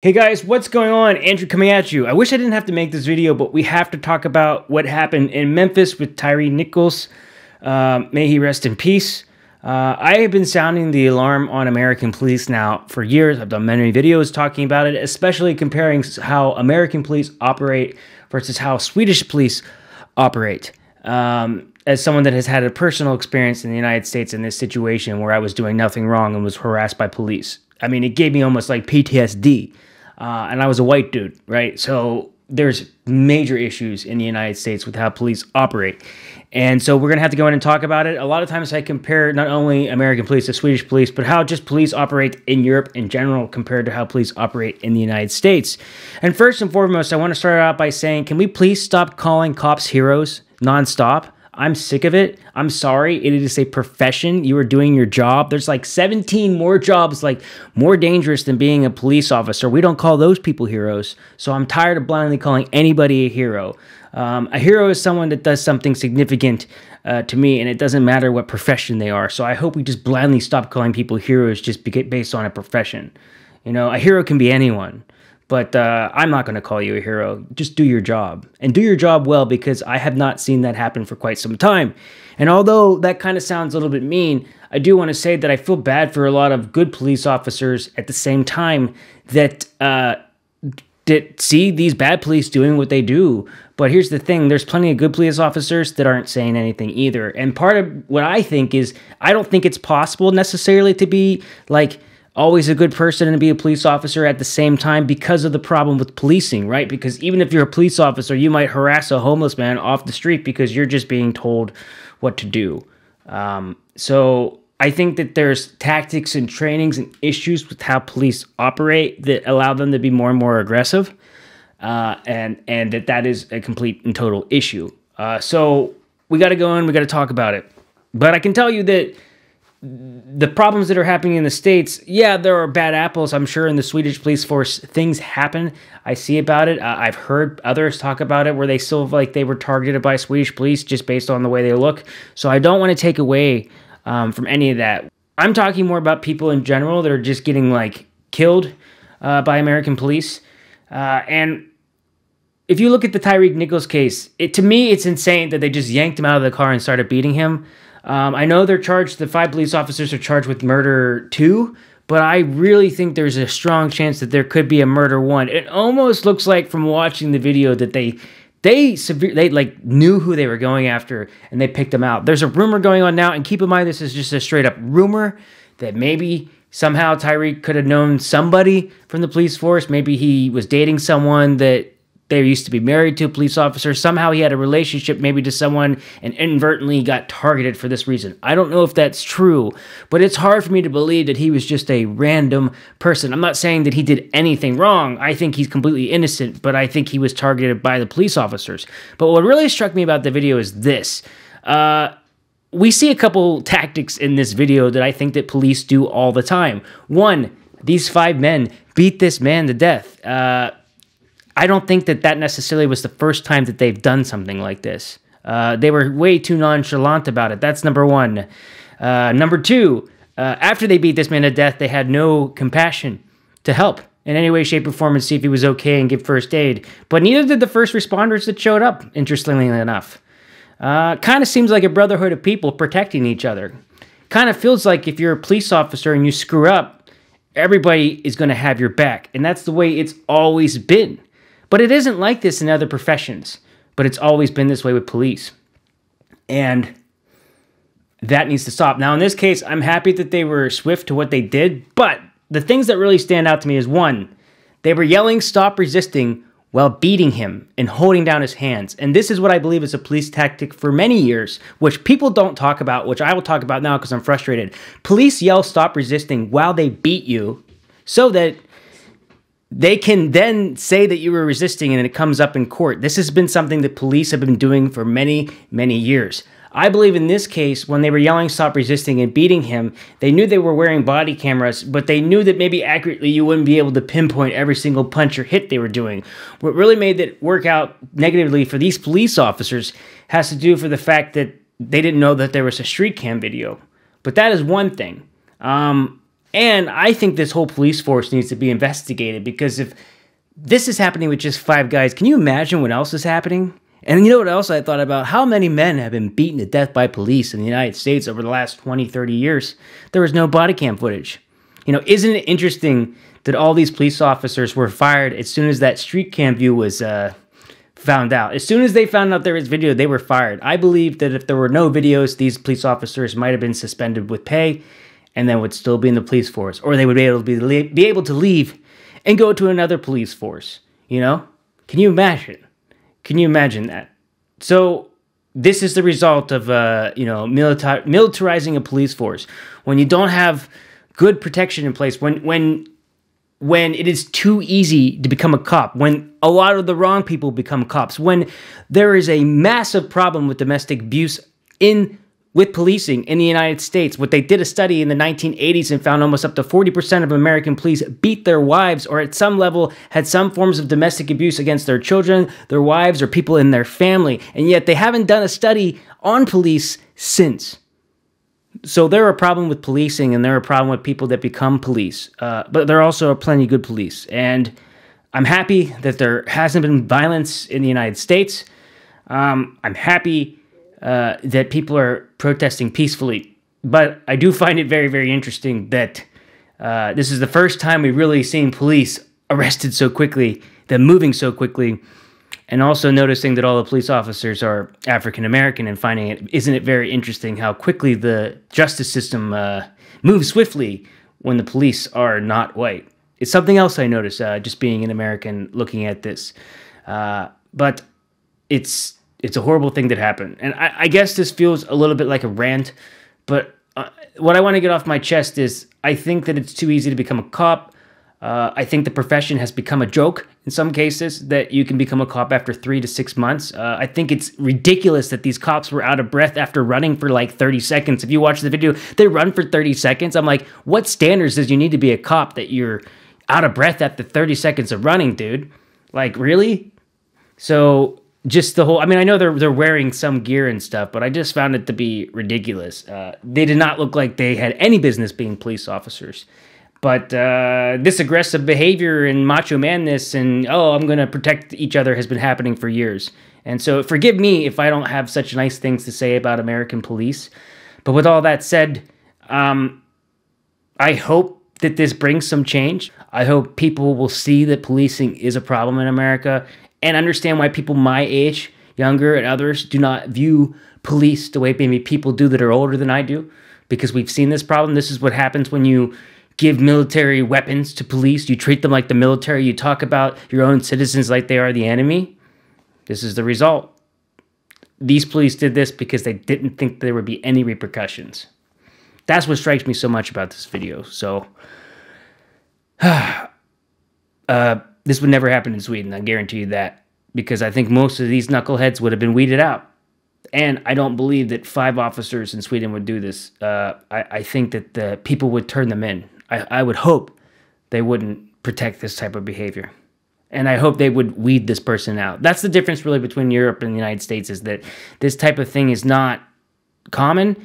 Hey guys, what's going on? Andrew coming at you. I wish I didn't have to make this video, but we have to talk about what happened in Memphis with Tyre Nichols. May he rest in peace. I have been sounding the alarm on American police now for years. I've done many videos talking about it, especially comparing how American police operate versus how Swedish police operate. As someone that has had a personal experience in the United States in this situation where I was doing nothing wrong and was harassed by police. I mean, it gave me almost like PTSD. And I was a white dude, right? So there's major issues in the United States with how police operate. And so we're going to have to go in and talk about it. A lot of times I compare not only American police to Swedish police, but how just police operate in Europe in general compared to how police operate in the United States. And first and foremost, I want to start out by saying, can we please stop calling cops heroes nonstop? I'm sick of it. I'm sorry. It is a profession. You are doing your job. There's like 17 more jobs, like more dangerous than being a police officer. We don't call those people heroes. So I'm tired of blindly calling anybody a hero. A hero is someone that does something significant to me, and it doesn't matter what profession they are. So I hope we just blindly stop calling people heroes just based on a profession. You know, a hero can be anyone. But I'm not going to call you a hero. Just do your job. And do your job well, because I have not seen that happen for quite some time. And although that kind of sounds a little bit mean, I do want to say that I feel bad for a lot of good police officers at the same time that see these bad police doing what they do. But here's the thing. There's plenty of good police officers that aren't saying anything either. And part of what I think is, I don't think it's possible necessarily to be like always a good person and be a police officer at the same time because of the problem with policing, right? Because even if you're a police officer, you might harass a homeless man off the street because you're just being told what to do. So I think that there's tactics and trainings and issues with how police operate that allow them to be more and more aggressive, and that is a complete and total issue. So we got to go in, we got to talk about it. But I can tell you that the problems that are happening in the States, yeah, there are bad apples. I'm sure in the Swedish police force, things happen. I see about it. I've heard others talk about it where they still like they were targeted by Swedish police just based on the way they look. So I don't want to take away from any of that. I'm talking more about people in general that are just getting like killed by American police. And if you look at the Tyre Nichols case, to me, it's insane that they just yanked him out of the car and started beating him. I know they're charged, the 5 police officers are charged with murder 2, but I really think there's a strong chance that there could be a murder 1. It almost looks like from watching the video that they like knew who they were going after and they picked them out. There's a rumor going on now, and keep in mind this is just a straight up rumor that maybe somehow Tyre could have known somebody from the police force. Maybe he was dating someone that they used to be married to a police officer. Somehow he had a relationship maybe to someone and inadvertently got targeted for this reason. I don't know if that's true, but it's hard for me to believe that he was just a random person. I'm not saying that he did anything wrong. I think he's completely innocent, but I think he was targeted by the police officers. But what really struck me about the video is this. We see a couple tactics in this video that I think that police do all the time. One, these 5 men beat this man to death. I don't think that necessarily was the first time that they've done something like this. They were way too nonchalant about it. That's number 1. Number 2, after they beat this man to death, they had no compassion to help in any way, shape, or form and see if he was okay and give first aid. But neither did the first responders that showed up, interestingly enough. Kind of seems like a brotherhood of people protecting each other. Kind of feels like if you're a police officer and you screw up, everybody is going to have your back. And that's the way it's always been. But it isn't like this in other professions, but it's always been this way with police. And that needs to stop. Now, in this case, I'm happy that they were swift to what they did, but the things that really stand out to me is, 1, they were yelling, "Stop resisting," while beating him and holding down his hands. And this is what I believe is a police tactic for many years, which people don't talk about, which I will talk about now because I'm frustrated. Police yell, "Stop resisting," while they beat you so that they can then say that you were resisting and it comes up in court. This has been something that police have been doing for many, many years. I believe in this case, when they were yelling, "Stop resisting," and beating him, they knew they were wearing body cameras, but they knew that maybe accurately you wouldn't be able to pinpoint every single punch or hit they were doing. What really made it work out negatively for these police officers has to do for the fact that they didn't know that there was a street cam video. But that is one thing. And I think this whole police force needs to be investigated, because if this is happening with just 5 guys, can you imagine what else is happening? And you know what else I thought about? How many men have been beaten to death by police in the United States over the last 20, 30 years? There was no body cam footage. Isn't it interesting that all these police officers were fired as soon as that street cam view was found out? As soon as they found out there was video, they were fired. I believe that if there were no videos, these police officers might have been suspended with pay and then would still be in the police force. Or they would be able to leave and go to another police force. Can you imagine? Can you imagine that? So this is the result of militarizing a police force. When you don't have good protection in place, when it is too easy to become a cop, when a lot of the wrong people become cops, when there is a massive problem with domestic abuse with policing in the United States. What they did a study in the 1980s and found almost up to 40% of American police beat their wives, or at some level had some forms of domestic abuse against their children, their wives, or people in their family. And yet they haven't done a study on police since. So there are a problem with policing, and there are a problem with people that become police. But there also are plenty of good police. And I'm happy that there hasn't been violence in the United States. I'm happy that people are protesting peacefully. But I do find it very, very interesting that this is the first time we've really seen police arrested so quickly, them moving so quickly, and also noticing that all the police officers are African American, and isn't it very interesting how quickly the justice system moves swiftly when the police are not white. It's something else I notice just being an American looking at this. But it's a horrible thing that happened. And I guess this feels a little bit like a rant, but what I want to get off my chest is I think that it's too easy to become a cop. I think the profession has become a joke in some cases, that you can become a cop after 3 to 6 months. I think it's ridiculous that these cops were out of breath after running for like 30 seconds. If you watch the video, they run for 30 seconds. I'm like, what standards does you need to be a cop that you're out of breath after 30 seconds of running, dude? Like, really? So just the whole, I know they're wearing some gear and stuff, but I just found it to be ridiculous. They did not look like they had any business being police officers. But this aggressive behavior and macho manness and, I'm going to protect each other has been happening for years. And so forgive me if I don't have such nice things to say about American police. But with all that said, I hope that this brings some change. I hope people will see that policing is a problem in America and understand why people my age, younger, and others do not view police the way maybe people do that are older than I do, because we've seen this problem. This is what happens when you give military weapons to police. You treat them like the military. You talk about your own citizens like they are the enemy. This is the result. These police did this because they didn't think there would be any repercussions. That's what strikes me so much about this video. So, this would never happen in Sweden, I guarantee you that, because I think most of these knuckleheads would have been weeded out. And I don't believe that 5 officers in Sweden would do this. I think that the people would turn them in. I would hope they wouldn't protect this type of behavior. And I hope they would weed this person out. That's the difference really between Europe and the United States, is that this type of thing is not common.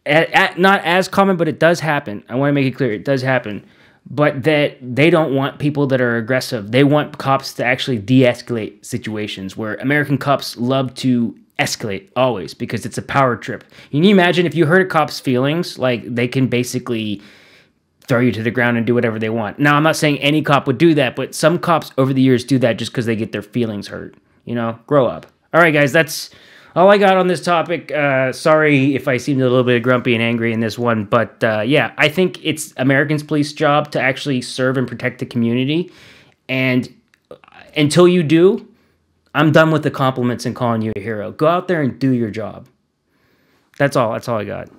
Not as common, but it does happen. I want to make it clear, it does happen. But that they don't want people that are aggressive. They want cops to actually de-escalate situations, where American cops love to escalate always because it's a power trip. Can you imagine if you hurt a cop's feelings, like they can basically throw you to the ground and do whatever they want. Now, I'm not saying any cop would do that, but some cops over the years do that just because they get their feelings hurt. Grow up. All right, guys, that's all I got on this topic. Sorry if I seemed a little bit grumpy and angry in this one, but yeah, I think it's Americans' police job to actually serve and protect the community. And until you do, I'm done with the compliments and calling you a hero. Go out there and do your job. That's all I got.